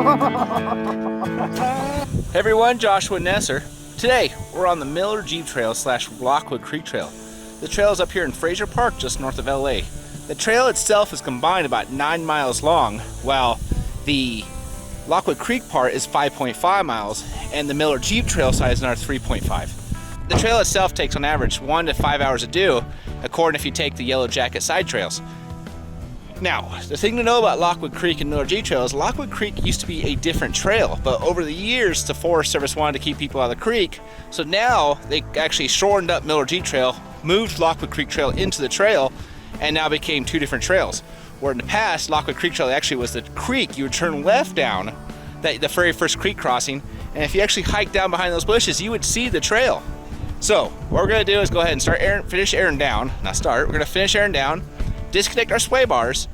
Hey everyone, Joshua Nesser. Today, we're on the Miller Jeep Trail / Lockwood Creek Trail. The trail is up here in Fraser Park, just north of LA. The trail itself is combined about 9 miles long, while the Lockwood Creek part is 5.5 miles, and the Miller Jeep Trail side is another 3.5. The trail itself takes on average 1 to 5 hours to do, according if you take the Yellow Jacket side trails. Now, the thing to know about Lockwood Creek and Miller Jeep Trail is Lockwood Creek used to be a different trail, but over the years the Forest Service wanted to keep people out of the creek, so now they actually shortened up Miller Jeep Trail, moved Lockwood Creek Trail into the trail, and now became two different trails. Where in the past, Lockwood Creek Trail actually was the creek you would turn left down, the very first creek crossing, and if you actually hiked down behind those bushes, you would see the trail. So, what we're going to do is go ahead and finish airing down. We're going to finish airing down, disconnect our sway bars,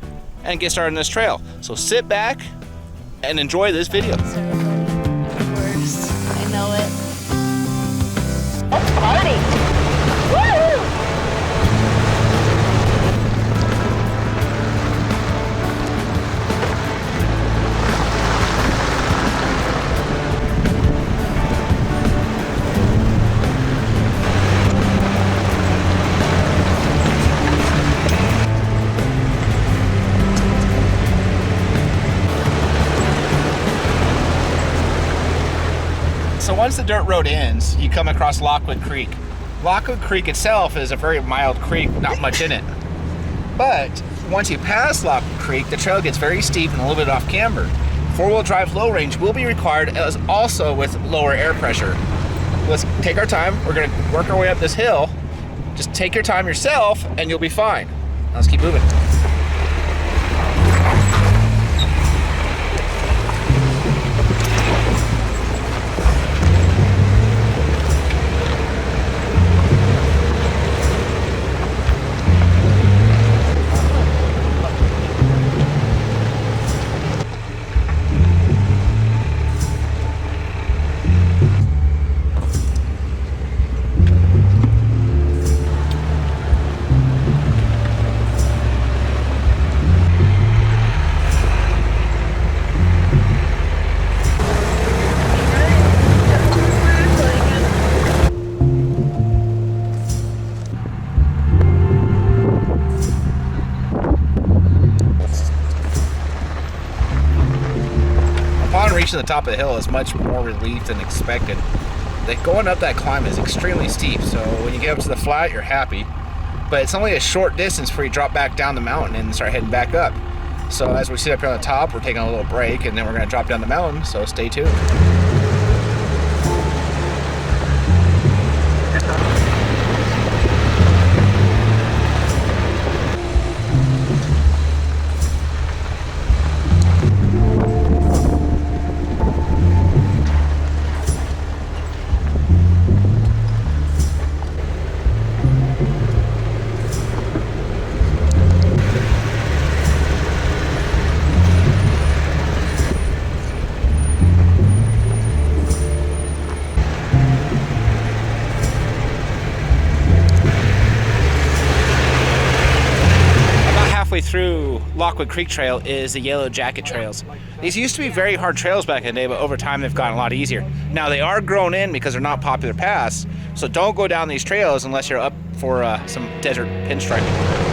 and get started on this trail. So sit back and enjoy this video. Worst. I know it. Let's party! Woo! So once the dirt road ends, you come across Lockwood Creek. Lockwood Creek itself is a very mild creek, not much in it. But once you pass Lockwood Creek, the trail gets very steep and a little bit off camber. Four-wheel drive low range will be required, as also with lower air pressure. Let's take our time. We're going to work our way up this hill. Just take your time yourself and you'll be fine. Now let's keep moving. Reaching the top of the hill is much more relief than expected. Going up that climb is extremely steep, so when you get up to the flat, you're happy. But it's only a short distance before you drop back down the mountain and start heading back up. So as we sit up here on the top, we're taking a little break, and then we're going to drop down the mountain, so stay tuned. Through Lockwood Creek Trail is the Yellow Jacket trails. These used to be very hard trails back in the day, but over time they've gotten a lot easier. Now they are grown in because they're not popular paths, so don't go down these trails unless you're up for some desert pinstriping.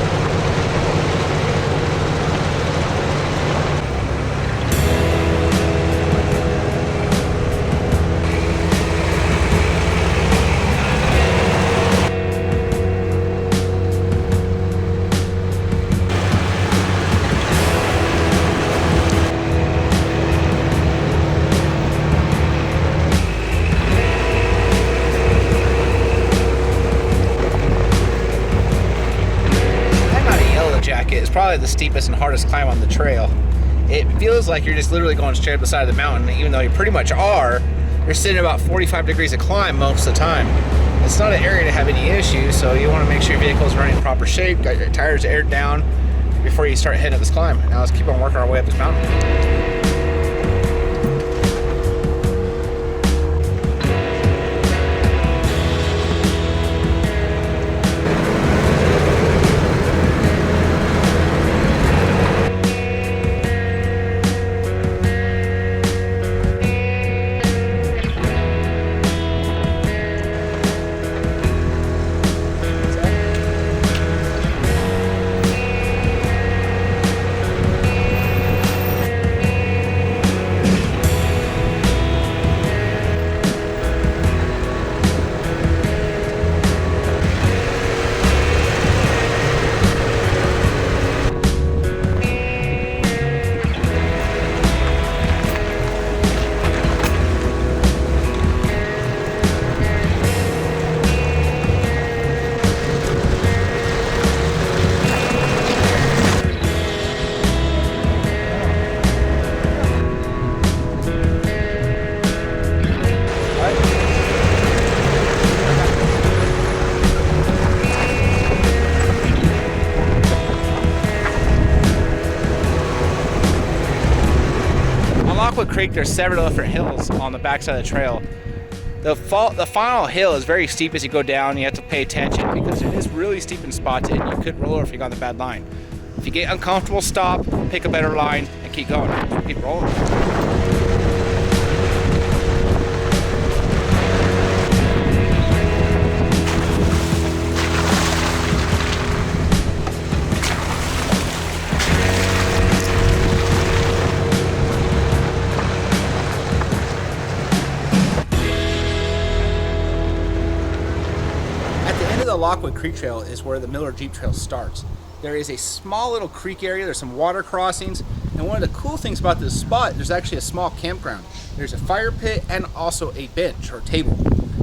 It's probably the steepest and hardest climb on the trail. It feels like you're just literally going straight up the side of the mountain, even though you pretty much are. You're sitting about 45 degrees of climb most of the time. It's not an area to have any issues, so you want to make sure your vehicle's running in proper shape, got your tires aired down before you start heading up this climb. Now let's keep on working our way up this mountain. Lockwood Creek, there's several different hills on the backside of the trail. The final hill is very steep as you go down. You have to pay attention because it is really steep in spots and you could roll over if you got on the bad line. If you get uncomfortable, stop, pick a better line, and keep going. Keep rolling. The Lockwood Creek Trail is where the Miller Jeep Trail starts. There is a small little creek area, there's some water crossings, and one of the cool things about this spot, there's actually a small campground. There's a fire pit and also a bench or table.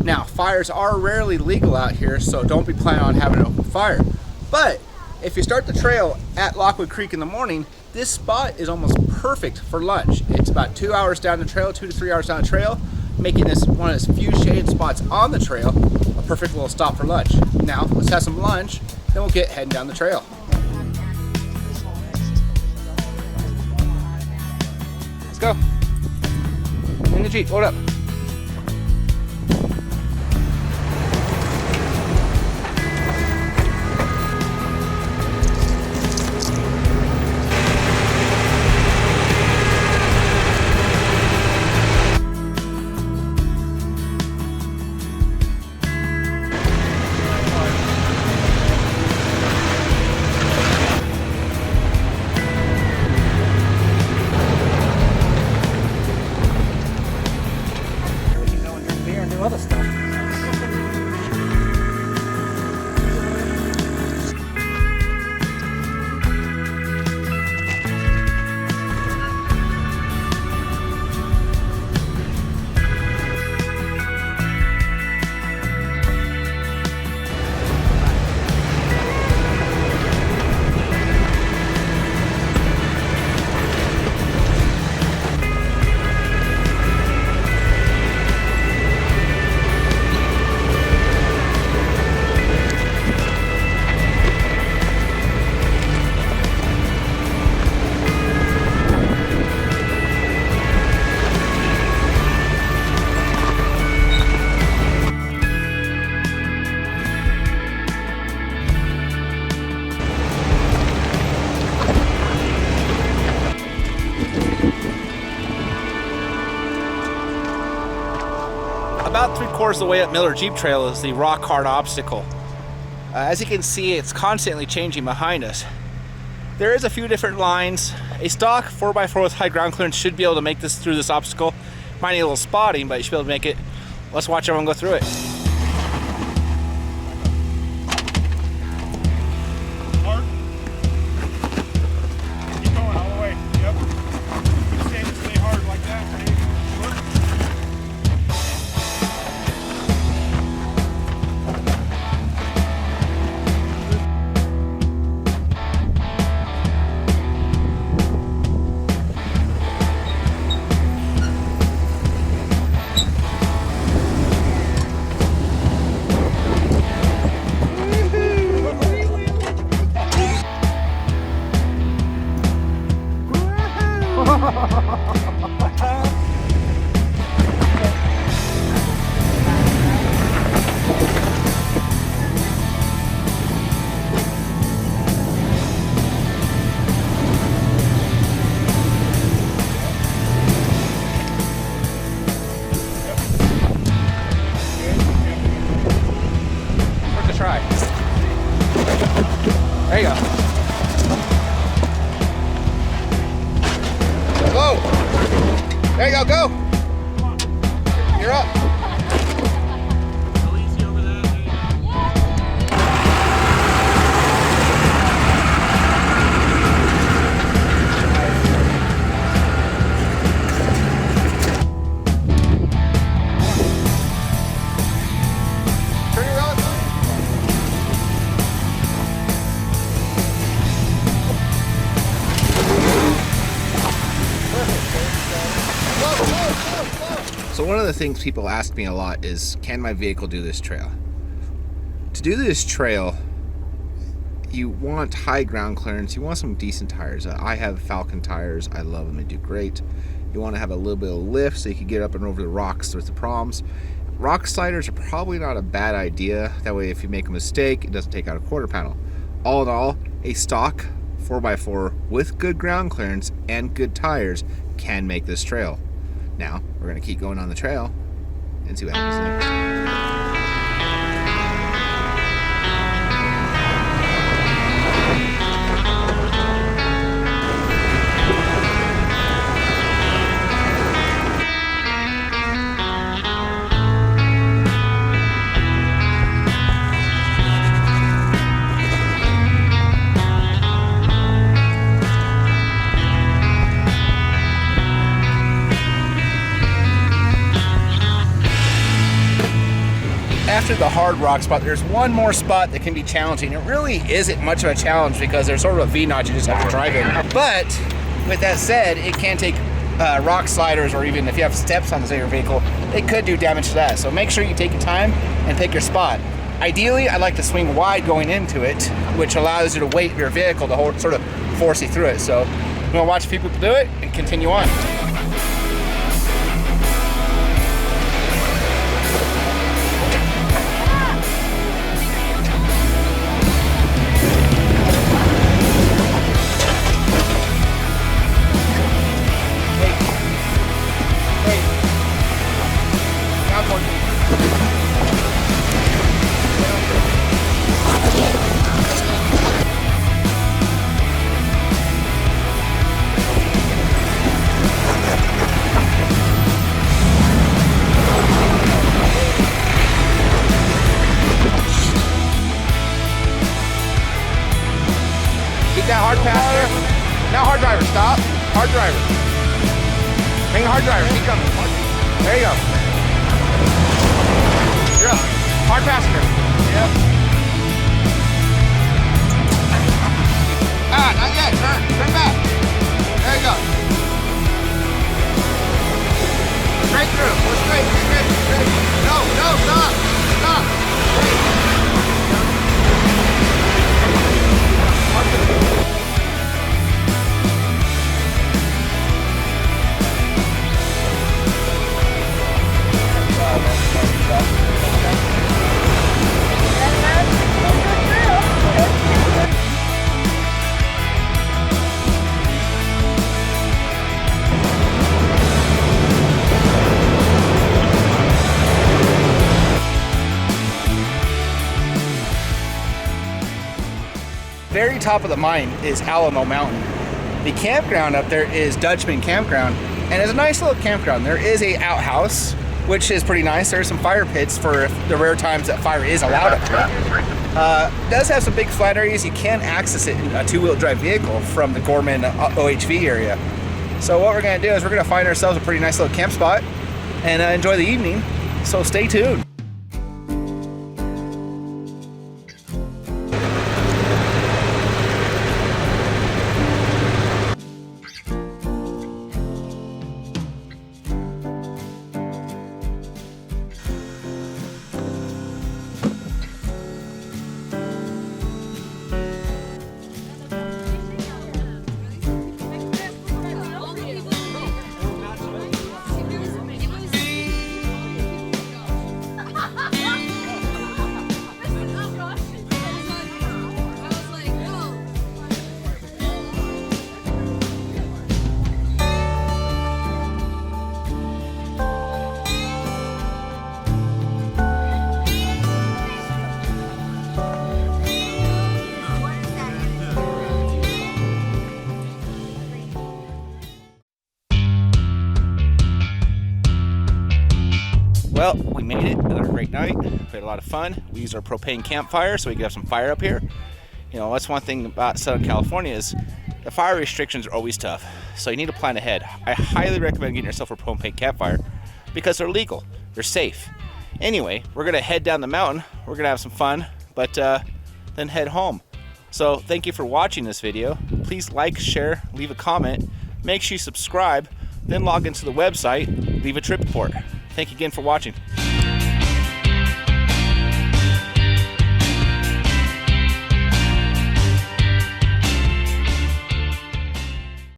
Now, fires are rarely legal out here, so don't be planning on having an open fire. But if you start the trail at Lockwood Creek in the morning, this spot is almost perfect for lunch. It's about 2 hours down the trail, 2 to 3 hours down the trail, making this one of those few shaded spots on the trail a perfect little stop for lunch. Now, let's have some lunch, then we'll get heading down the trail. Let's go. In the Jeep, load up. Other stuff. About 3/4 of the way up Miller Jeep Trail is the rock hard obstacle. As you can see, it's constantly changing behind us. There is a few different lines. A stock 4x4 with high ground clearance should be able to make this through this obstacle. Might need a little spotting, but you should be able to make it. Let's watch everyone go through it. Hard. Keep going all the way. Yep. Stay hard like that. Ready? Look. Worth a try. There you go. Go! There you go, go! You're up. So one of the things people ask me a lot is, can my vehicle do this trail? To do this trail, you want high ground clearance, you want some decent tires. I have Falcon tires, I love them, they do great. You want to have a little bit of lift so you can get up and over the rocks with the problems. Rock sliders are probably not a bad idea. That way if you make a mistake, it doesn't take out a quarter panel. All in all, a stock 4x4 with good ground clearance and good tires can make this trail. Now, we're going to keep going on the trail and see what happens next. After the hard rock spot, there's one more spot that can be challenging. It really isn't much of a challenge because there's sort of a V-notch you just have to drive in. But with that said, it can take rock sliders, or even if you have steps on your vehicle, it could do damage to that. So make sure you take your time and pick your spot. Ideally, I like to swing wide going into it, which allows you to weight your vehicle to hold, sort of force you through it. So I'm gonna watch people do it and continue on. That hard pass there. Now hard driver, stop. Hard driver. Main hard driver, keep coming. There you go. You're up. Hard passenger. Yep. Ah, not yet. Turn. Turn back. There you go. Straight through. Go straight, straight, straight. No, no, stop. Stop. Very top of the mine is Alamo Mountain. The campground up there is Dutchman Campground, and it's a nice little campground. There is a outhouse, which is pretty nice. There's some fire pits for the rare times that fire is allowed up there. It does have some big flat areas. You can access it in a two-wheel drive vehicle from the Gorman OHV area. So what we're gonna do is we're gonna find ourselves a pretty nice little camp spot and enjoy the evening. So stay tuned. Well, we made it. Another great night. We had a lot of fun. We used our propane campfire so we could have some fire up here. You know, that's one thing about Southern California is the fire restrictions are always tough. So you need to plan ahead. I highly recommend getting yourself a propane campfire because they're legal. They're safe. Anyway, we're going to head down the mountain. We're going to have some fun, but then head home. So thank you for watching this video. Please like, share, leave a comment. Make sure you subscribe. Then log into the website, leave a trip report. Thank you again for watching.